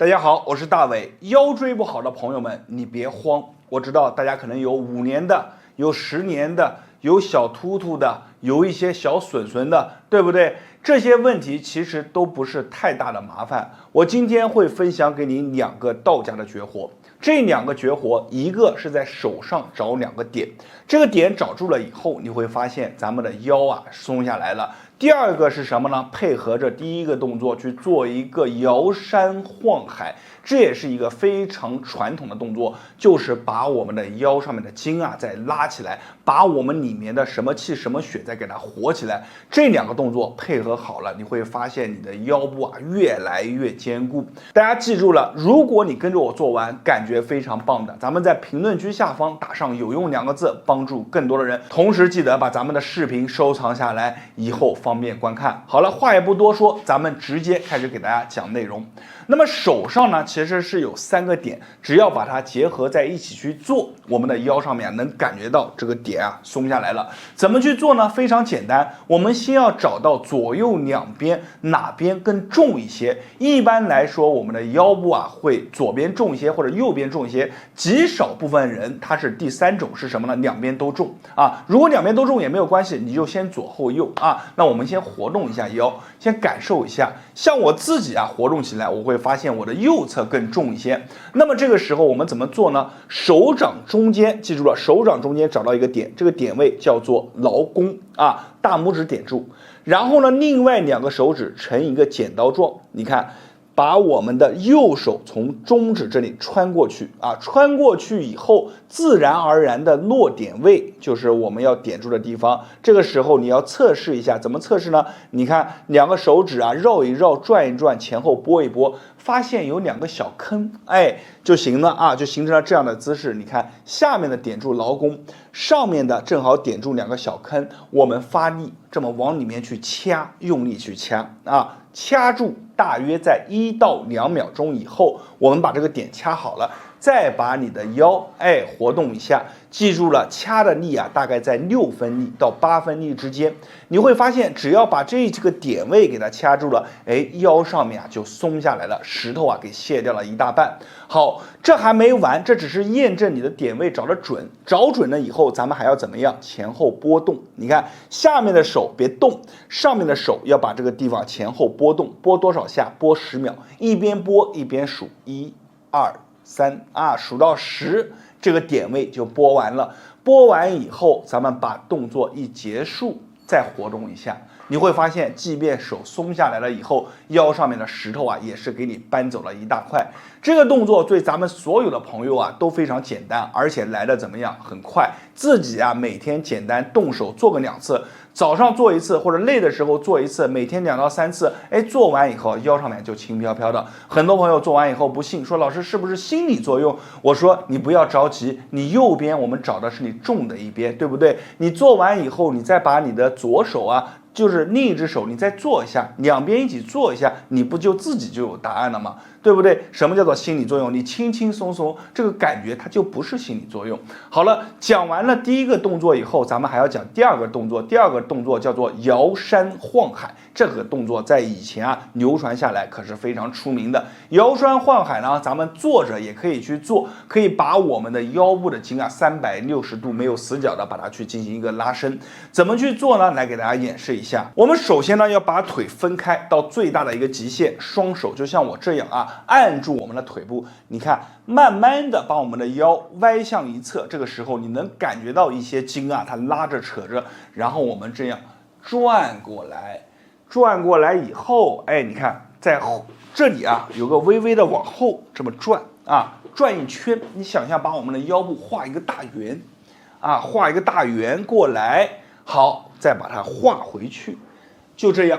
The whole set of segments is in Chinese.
大家好，我是大伟。腰椎不好的朋友们，你别慌。我知道大家可能有5年的，有10年的，有小突突的，有一些小损损的，对不对？这些问题其实都不是太大的麻烦。我今天会分享给你2个道家的绝活。这2个绝活，一个是在手上找2个点，这个点找住了以后，你会发现咱们的腰松下来了。第二个是什么呢？配合着第一个动作去做一个摇山晃海，这也是一个非常传统的动作，就是把我们的腰上面的筋再拉起来，把我们里面的什么气什么血再给它活起来。这2个动作配合好了，你会发现你的腰部越来越坚固。大家记住了，如果你跟着我做完，感觉非常棒的，咱们在评论区下方打上有用2个字，帮助更多的人。同时记得把咱们的视频收藏下来，以后方便观看。好了，话也不多说，咱们直接开始给大家讲内容。那么手上呢，其实是有3个点，只要把它结合在一起去做，我们的腰上面能感觉到这个点松下来了。怎么去做呢？非常简单，我们先要找到左右两边哪边更重一些。一般来说，我们的腰部会左边重一些或者右边重一些，极少部分人它是第3种，是什么呢？两边都重如果两边都重也没有关系，你就先左后右那我们先活动一下腰，先感受一下。像我自己活动起来，我会发现我的右侧更重一些。那么这个时候我们怎么做呢？手掌中间，记住了，手掌中间找到一个点，这个点位叫做劳宫大拇指点住，然后呢，另外2个手指成一个剪刀状，你看。把我们的右手从中指这里穿过去穿过去以后，自然而然的落点位就是我们要点住的地方。这个时候你要测试一下，怎么测试呢？你看2个手指绕一绕，转一转，前后拨一拨，发现有2个小坑，就行了就形成了这样的姿势。你看下面的点住劳宫，上面的正好点住2个小坑，我们发力这么往里面去掐，用力去掐掐住，大约在1到2秒钟以后，我们把这个点掐好了，再把你的腰活动一下。记住了，掐的力大概在6分力到8分力之间。你会发现，只要把这个点位给它掐住了，腰上面就松下来了，石头给卸掉了一大半。好，这还没完，这只是验证你的点位找得准。找准了以后，咱们还要怎么样？前后拨动。你看下面的手别动，上面的手要把这个地方前后拨动，拨多少下？拨10秒，一边拨一边数1、2、3数到10。这个点位就拨完了，拨完以后，咱们把动作一结束，再活动一下，你会发现，即便手松下来了以后，腰上面的石头也是给你搬走了一大块。这个动作对咱们所有的朋友都非常简单，而且来的怎么样？很快。自己每天简单动手做个2次，早上做1次，或者累的时候做1次，每天2到3次。做完以后腰上面就轻飘飘的。很多朋友做完以后不信，说老师是不是心理作用？我说你不要着急，你右边我们找的是你重的一边，对不对？你做完以后，你再把你的左手就是另一只手，你再做一下，两边一起做一下，你不就自己就有答案了吗？对不对？什么叫做心理作用？你轻轻松松，这个感觉它就不是心理作用。好了，讲完了第一个动作以后，咱们还要讲第2个动作。第2个动作叫做摇山晃海，这个动作在以前流传下来可是非常出名的。摇山晃海呢，咱们坐着也可以去做，可以把我们的腰部的筋360度没有死角的把它去进行一个拉伸。怎么去做呢？来给大家演示一下。我们首先呢要把腿分开到最大的一个极限，双手就像我这样按住我们的腿部，你看慢慢的把我们的腰歪向一侧，这个时候你能感觉到一些筋它拉着扯着，然后我们这样转过来，转过来以后你看在这里有个微微的往后这么转转一圈，你想象把我们的腰部画一个大圆画一个大圆过来，好，再把它画回去，就这样。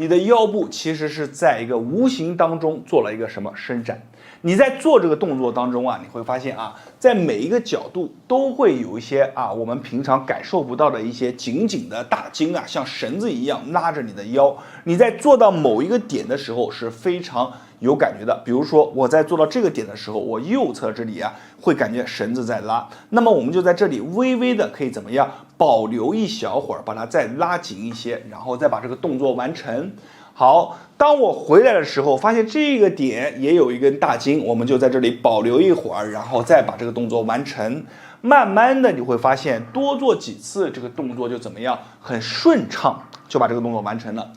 你的腰部其实是在一个无形当中做了一个什么伸展。你在做这个动作当中你会发现在每一个角度都会有一些我们平常感受不到的一些紧紧的大筋像绳子一样拉着你的腰。你在做到某一个点的时候是非常有感觉的。比如说我在做到这个点的时候，我右侧这里会感觉绳子在拉，那么我们就在这里微微的可以怎么样保留一小会儿，把它再拉紧一些，然后再把这个动作完成。好，当我回来的时候，发现这个点也有一根大筋，我们就在这里保留一会儿，然后再把这个动作完成。慢慢的你会发现，多做几次，这个动作就怎么样，很顺畅，就把这个动作完成了。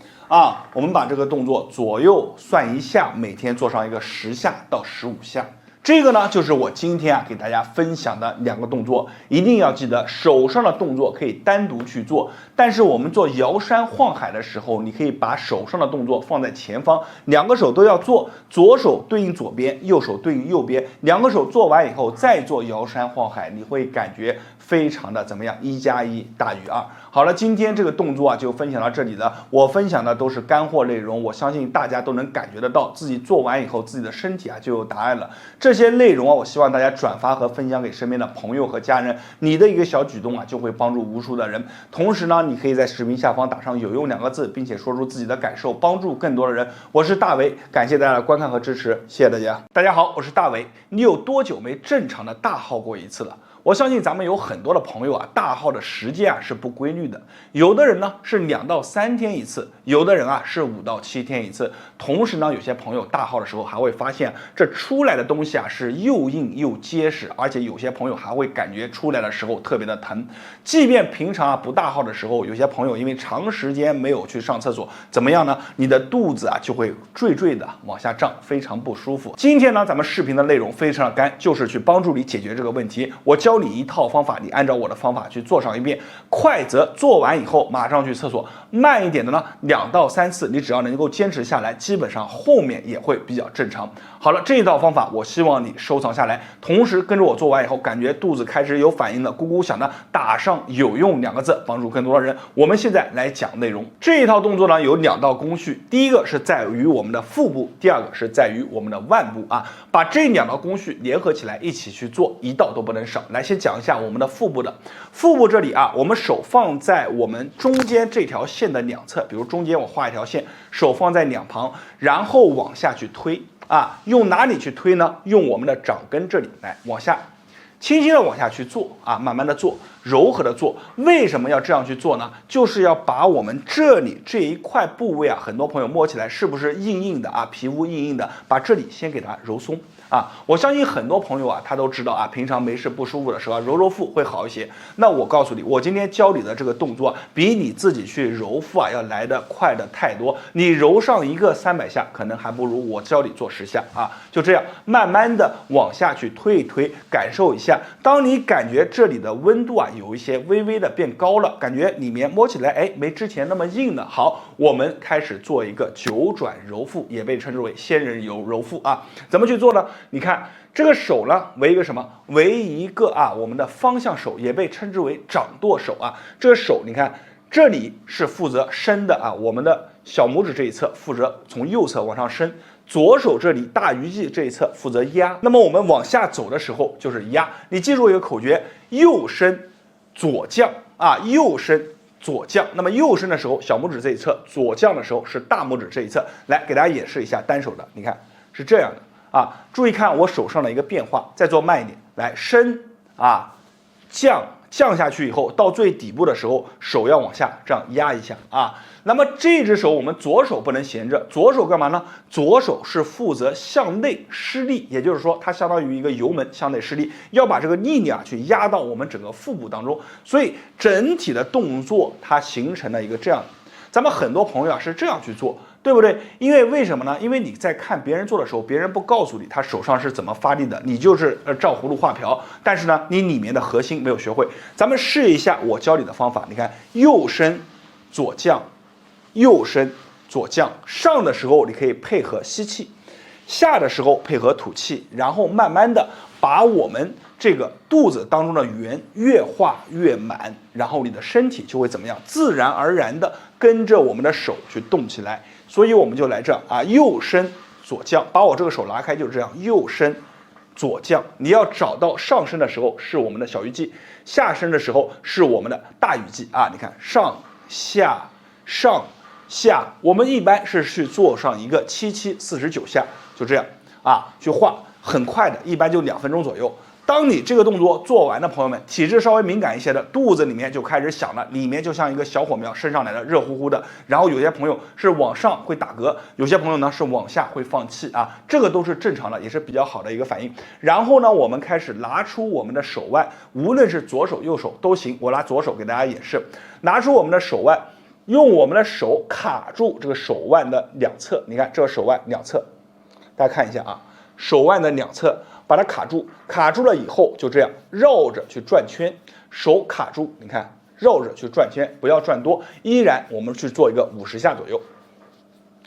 我们把这个动作左右算一下，每天做上一个10下到15下。这个呢，就是我今天给大家分享的2个动作，一定要记得，手上的动作可以单独去做，但是我们做摇山晃海的时候，你可以把手上的动作放在前方，2个手都要做，左手对应左边，右手对应右边，2个手做完以后再做摇山晃海，你会感觉非常的怎么样？1+1大于2。好了，今天这个动作就分享到这里了。我分享的都是干货内容，我相信大家都能感觉得到，自己做完以后，自己的身体就有答案了。这些内容我希望大家转发和分享给身边的朋友和家人。你的一个小举动就会帮助无数的人。同时呢，你可以在视频下方打上有用2个字，并且说出自己的感受，帮助更多的人。我是大为，感谢大家的观看和支持，谢谢大家。大家好，我是大为。你有多久没正常的大号过一次了？我相信咱们有很多的朋友大号的时间是不规律的，有的人呢是2到3天一次，有的人是5到7天一次。同时呢，有些朋友大号的时候还会发现这出来的东西是又硬又结实，而且有些朋友还会感觉出来的时候特别的疼。即便平常不大号的时候，有些朋友因为长时间没有去上厕所，怎么样呢？你的肚子就会坠坠的往下胀，非常不舒服。今天呢，咱们视频的内容非常的干，就是去帮助你解决这个问题。我教你一套方法，你按照我的方法去做上一遍。快则做完以后马上去厕所，慢一点的呢，2到3次，你只要能够坚持下来，基本上后面也会比较正常。好了，这一套方法我希望你收藏下来，同时跟着我做完以后，感觉肚子开始有反应了，咕咕响的，打上有用2个字，帮助更多的人。我们现在来讲内容。这一套动作呢有2道工序，第一个是在于我们的腹部，第二个是在于我们的腕部把这2道工序联合起来一起去做，一道都不能少。来，先讲一下我们的腹部的。腹部这里我们手放在我们中间这条线的2侧，比如中间我画一条线，手放在2旁，然后往下去推用哪里去推呢？用我们的掌根这里来往下，轻轻的往下去做慢慢的做，柔和的做。为什么要这样去做呢？就是要把我们这里这一块部位很多朋友摸起来是不是硬硬的皮肤硬硬的，把这里先给它揉松。我相信很多朋友他都知道平常没事不舒服的时候揉揉腹会好一些。那我告诉你，我今天教你的这个动作比你自己去揉腹要来得快的太多。你揉上一个300下，可能还不如我教你做10下就这样慢慢的往下去推一推，感受一下。当你感觉这里的温度有一些微微的变高了，感觉里面摸起来没之前那么硬了。好，我们开始做一个9转揉腹，也被称之为仙人油揉腹怎么去做呢？你看这个手呢为一个什么？为一个我们的方向手，也被称之为掌舵手这个手你看这里是负责伸的我们的小拇指这一侧负责从右侧往上伸，左手这里大鱼际这一侧负责压。那么我们往下走的时候就是压。你记住一个口诀：右伸左降右伸左降。那么右伸的时候小拇指这一侧，左降的时候是大拇指这一侧。来给大家演示一下单手的，你看是这样的注意看我手上的一个变化，再做慢一点，来伸降下去以后，到最底部的时候，手要往下这样压一下那么这只手我们左手不能闲着，左手干嘛呢？左手是负责向内施力，也就是说它相当于一个油门向内施力，要把这个力量去压到我们整个腹部当中，所以整体的动作它形成了一个这样。咱们很多朋友是这样去做，对不对？因为什么呢？因为你在看别人做的时候，别人不告诉你他手上是怎么发力的，你就是照葫芦画瓢，但是呢，你里面的核心没有学会。咱们试一下我教你的方法，你看右伸左降，右伸左降，上的时候你可以配合吸气，下的时候配合吐气，然后慢慢的把我们这个肚子当中的圆越画越满，然后你的身体就会怎么样？自然而然的跟着我们的手去动起来。所以我们就来这右伸左降，把我这个手拉开，就是这样，右伸左降。你要找到上升的时候是我们的小鱼际，下升的时候是我们的大鱼际你看上下上下，我们一般是去做上一个749下，就这样去画，很快的，一般就2分钟左右。当你这个动作做完的朋友们，体质稍微敏感一些的，肚子里面就开始响了，里面就像一个小火苗升上来的，热乎乎的。然后有些朋友是往上会打嗝，有些朋友呢是往下会放气啊，这个都是正常的，也是比较好的一个反应。然后呢，我们开始拿出我们的手腕，无论是左手右手都行，我拿左手给大家演示，拿出我们的手腕，用我们的手卡住这个手腕的两侧，你看这个手腕两侧，大家看一下啊，手腕的两侧。把它卡住，卡住了以后就这样绕着去转圈，手卡住，你看绕着去转圈，不要转多，依然我们去做一个50下左右，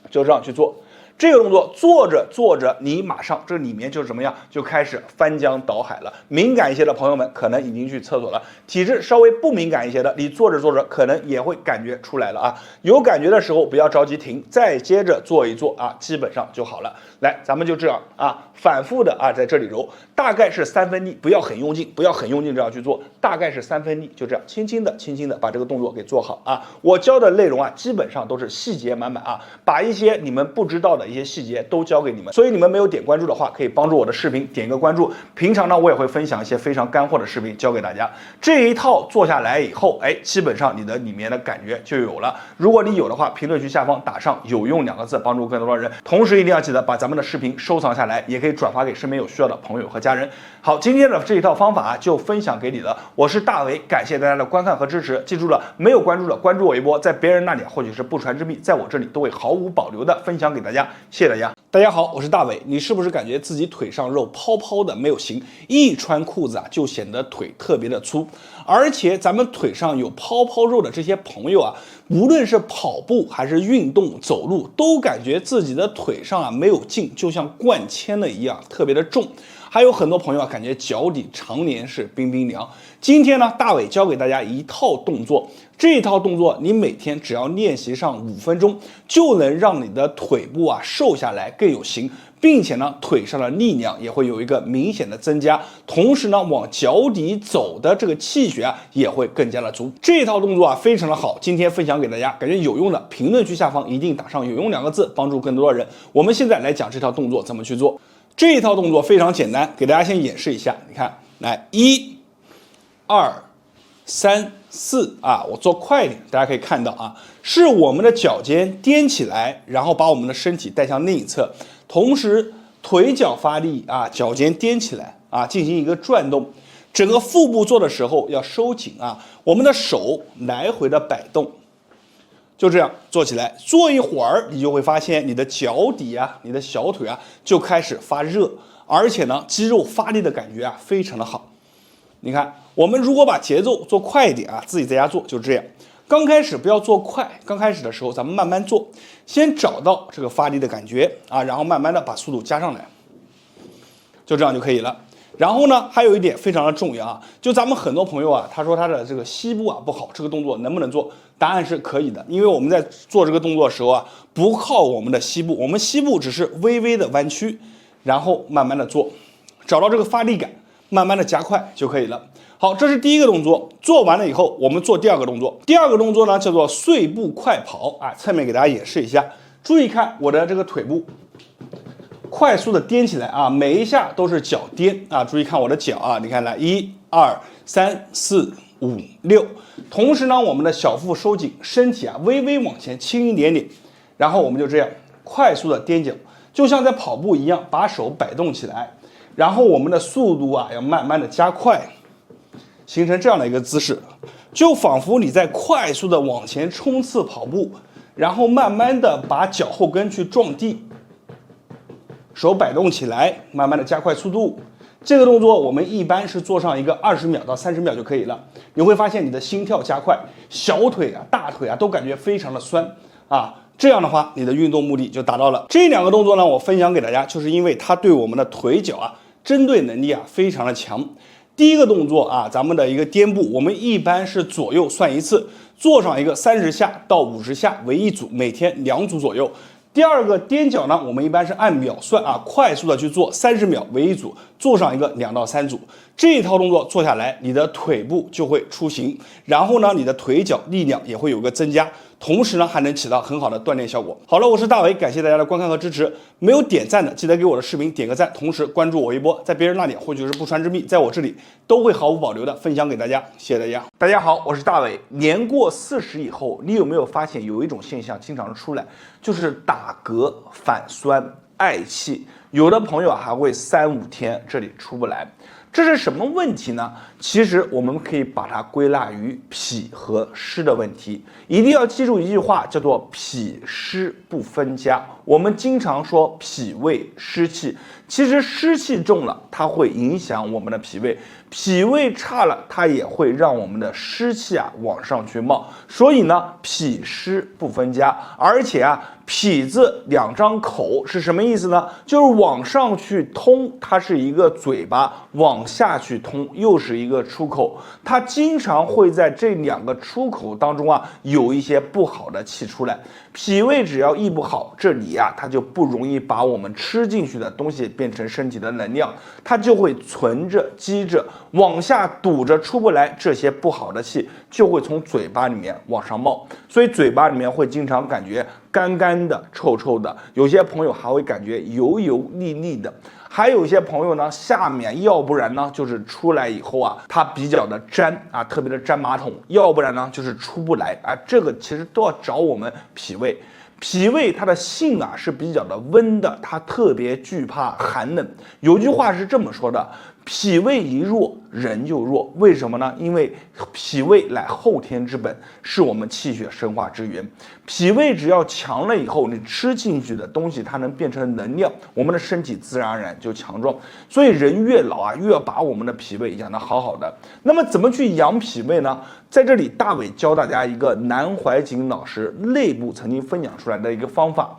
就这样去做。这个动作做着做着，你马上这里面就怎么样，就开始翻江倒海了。敏感一些的朋友们可能已经去厕所了，体质稍微不敏感一些的，你做着做着可能也会感觉出来了啊。有感觉的时候不要着急停，再接着做一做啊，基本上就好了。来，咱们就这样啊，反复的啊在这里揉，大概是3分力，不要很用劲，不要很用劲这样去做，大概是3分力，就这样轻轻的、轻轻的把这个动作给做好啊。我教的内容啊，基本上都是细节满满啊，把一些你们不知道的一些细节都教给你们，所以你们没有点关注的话，可以帮助我的视频点一个关注。平常呢，我也会分享一些非常干货的视频教给大家。这一套做下来以后，哎，基本上你的里面的感觉就有了。如果你有的话，评论区下方打上有用2个字，帮助更多的人。同时一定要记得把咱们的视频收藏下来，也可以转发给身边有需要的朋友和家人。好，今天的这一套方法就分享给你了。我是大伟，感谢大家的观看和支持。记住了，没有关注的关注我一波，在别人那里或许是不传之秘，在我这里都会毫无保留的分享给大家。谢谢大家。大家好，我是大伟。你是不是感觉自己腿上肉泡泡的没有型，一穿裤子啊就显得腿特别的粗？而且咱们腿上有泡泡肉的这些朋友啊，无论是跑步还是运动走路，都感觉自己的腿上啊没有劲，就像灌铅了一样，特别的重。还有很多朋友啊，感觉脚底常年是冰冰凉。今天呢，大伟教给大家一套动作，这一套动作你每天只要练习上5分钟，就能让你的腿部啊瘦下来更有型，并且呢，腿上的力量也会有一个明显的增加，同时呢，往脚底走的这个气血啊也会更加的足。这套动作啊非常的好，今天分享给大家，感觉有用的，评论区下方一定打上有用2个字，帮助更多的人。我们现在来讲这套动作怎么去做。这一套动作非常简单，给大家先演示一下。你看，来1、2、3、4啊，我做快一点，大家可以看到啊，是我们的脚尖踮起来，然后把我们的身体带向另一侧，同时腿脚发力啊，脚尖踮起来啊，进行一个转动。整个腹部做的时候要收紧啊，我们的手来回的摆动。就这样做起来，做一会儿，你就会发现你的脚底啊，你的小腿啊就开始发热，而且呢，肌肉发力的感觉啊非常的好。你看，我们如果把节奏做快一点啊，自己在家做就这样。刚开始不要做快，刚开始的时候咱们慢慢做，先找到这个发力的感觉啊，然后慢慢的把速度加上来，就这样就可以了。然后呢，还有一点非常的重要啊，就咱们很多朋友啊，他说他的这个膝部啊不好，这个动作能不能做？答案是可以的，因为我们在做这个动作的时候啊，不靠我们的膝部，我们膝部只是微微的弯曲，然后慢慢的做，找到这个发力感，慢慢的加快就可以了。好，这是第一个动作，做完了以后，我们做第2个动作。第2个动作呢叫做碎步快跑啊，侧面给大家演示一下，注意看我的这个腿部。快速的踮起来啊，每一下都是脚踮啊，注意看我的脚啊，你看来1、2、3、4、5、6，同时呢，我们的小腹收紧，身体啊微微往前倾一点点，然后我们就这样快速的踮脚，就像在跑步一样，把手摆动起来，然后我们的速度啊要慢慢的加快，形成这样的一个姿势，就仿佛你在快速的往前冲刺跑步，然后慢慢的把脚后跟去撞地。手摆动起来，慢慢的加快速度。这个动作我们一般是做上一个20秒到30秒就可以了。你会发现你的心跳加快，小腿啊、大腿啊都感觉非常的酸啊。这样的话，你的运动目的就达到了。这2个动作呢，我分享给大家，就是因为它对我们的腿脚啊针对能力啊非常的强。第一个动作啊，咱们的一个颠步，我们一般是左右算一次，做上一个30下到50下为一组，每天2组左右。第2个踮脚呢，我们一般是按秒算啊，快速的去做，30秒为一组，做上一个2到3组。这一套动作做下来，你的腿部就会出形，然后呢，你的腿脚力量也会有个增加，同时呢还能起到很好的锻炼效果。好了，我是大伟，感谢大家的观看和支持。没有点赞的记得给我的视频点个赞，同时关注我微博，在别人那里或许是不传之秘，在我这里都会毫无保留的分享给大家。谢谢大家。大家好，我是大伟。年过40以后，你有没有发现有一种现象经常出来，就是打嗝、反酸、嗳气，有的朋友还会3、5天这里出不来。这是什么问题呢？其实我们可以把它归纳于脾和湿的问题。一定要记住一句话，叫做脾湿不分家。我们经常说脾胃湿气，其实湿气重了，它会影响我们的脾胃；脾胃差了，它也会让我们的湿气往上去冒。所以呢，脾湿不分家。而且脾字2张口是什么意思呢？就是往上去通，它是一个嘴巴；往下去通，又是一个出口。它经常会在这2个出口当中有一些不好的气出来。脾胃只要一不好，这里它就不容易把我们吃进去的东西变成身体的能量，它就会存着积着，往下堵着出不来，这些不好的气就会从嘴巴里面往上冒，所以嘴巴里面会经常感觉干干的、臭臭的，有些朋友还会感觉油油腻腻的。还有一些朋友呢，下面要不然呢就是出来以后它比较的粘特别的粘马桶，要不然呢就是出不来这个其实都要找我们脾胃。脾胃它的性是比较的温的，它特别惧怕寒冷。有句话是这么说的：脾胃一弱，人就弱。为什么呢？因为脾胃乃后天之本，是我们气血生化之源。脾胃只要强了以后，你吃进去的东西它能变成能量，我们的身体自然而然就强壮。所以人越老越要把我们的脾胃养得好好的。那么怎么去养脾胃呢？在这里大伟教大家一个南怀瑾老师内部曾经分享出来的一个方法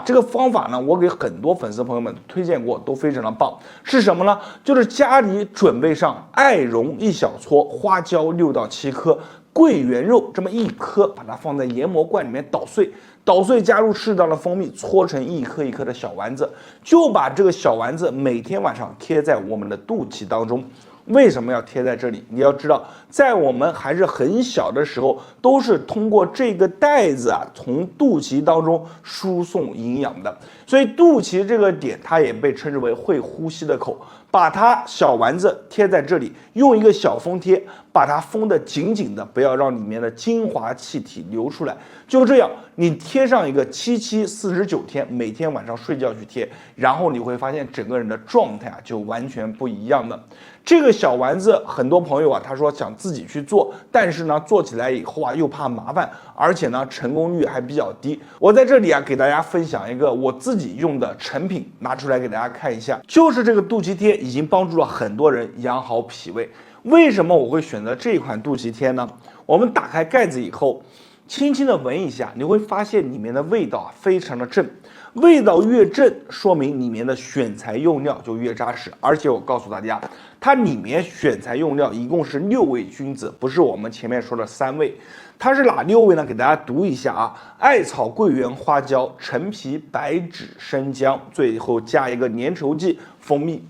这个方法呢，我给很多粉丝朋友们推荐过，都非常的棒。是什么呢？就是家里准备上艾绒1小撮，花椒6到7颗，桂圆肉这么1颗，把它放在研磨罐里面捣碎，加入适当的蜂蜜，搓成1颗1颗的小丸子，就把这个小丸子每天晚上贴在我们的肚脐当中。为什么要贴在这里？你要知道，在我们还是很小的时候，都是通过这个带子从肚脐当中输送营养的，所以肚脐这个点它也被称之为会呼吸的口。把它小丸子贴在这里，用一个小封贴把它封得紧紧的，不要让里面的精华气体流出来。就这样，你贴上一个7、7、49天，每天晚上睡觉去贴，然后你会发现整个人的状态就完全不一样的。这个小丸子，很多朋友他说想自己去做，但是呢，做起来以后又怕麻烦，而且呢，成功率还比较低。我在这里给大家分享一个我自己用的成品，拿出来给大家看一下，就是这个肚脐贴已经帮助了很多人养好脾胃。为什么我会选择这款肚脐贴呢？我们打开盖子以后，轻轻的闻一下，你会发现里面的味道非常的正。味道越正，说明里面的选材用料就越扎实。而且我告诉大家，它里面选材用料一共是6味君子，不是我们前面说的3味。它是哪6味呢？给大家读一下艾草、桂圆、花椒、陈皮、白芷、生姜，最后加一个粘稠剂蜂蜜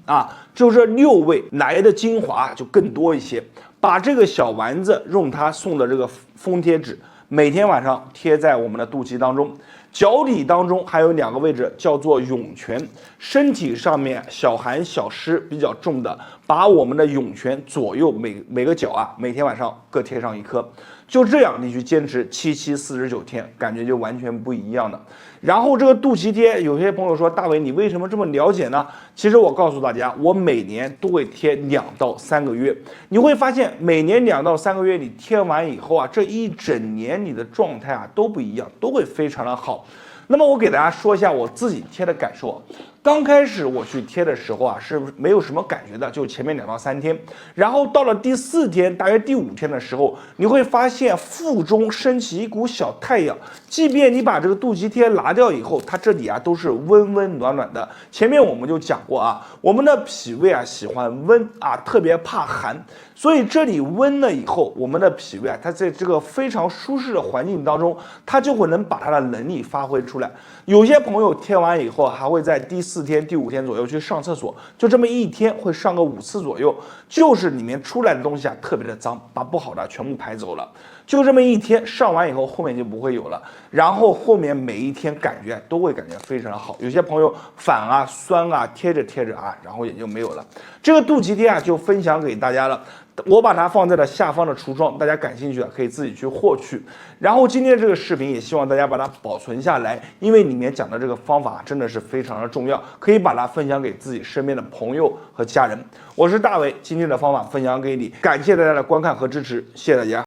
就这6味来的精华就更多一些。把这个小丸子用它送的这个封贴纸，每天晚上贴在我们的肚脐当中。脚底当中还有2个位置叫做涌泉，身体上面小寒小湿比较重的，把我们的涌泉左右每个脚每天晚上各贴上1颗。就这样你去坚持7、7、49天，感觉就完全不一样的。然后这个肚脐贴，有些朋友说大伟你为什么这么了解呢？其实我告诉大家，我每年都会贴2到3个月。你会发现每年2到3个月你贴完以后这一整年你的状态都不一样，都会非常的好。那么我给大家说一下我自己贴的感受。刚开始我去贴的时候是没有什么感觉的，就前面2到3天，然后到了第4天，大约第5天的时候，你会发现腹中升起一股小太阳。即便你把这个肚脐贴拿掉以后，它这里都是温温暖暖的。前面我们就讲过我们的脾胃喜欢温特别怕寒，所以这里温了以后，我们的脾胃它在这个非常舒适的环境当中，它就会能把它的能力发挥出来。有些朋友贴完以后还会在第4 4天、第5天左右去上厕所，就这么一天会上个5次左右，就是里面出来的东西啊特别的脏，把不好的全部排走了。就这么一天上完以后，后面就不会有了。然后后面每一天感觉都会感觉非常的好。有些朋友反啊、酸啊，贴着啊，然后也就没有了。这个肚脐贴啊，就分享给大家了。我把它放在了下方的橱窗，大家感兴趣的可以自己去获取。然后今天这个视频也希望大家把它保存下来，因为里面讲的这个方法真的是非常的重要，可以把它分享给自己身边的朋友和家人。我是大伟，今天的方法分享给你，感谢大家的观看和支持，谢谢大家。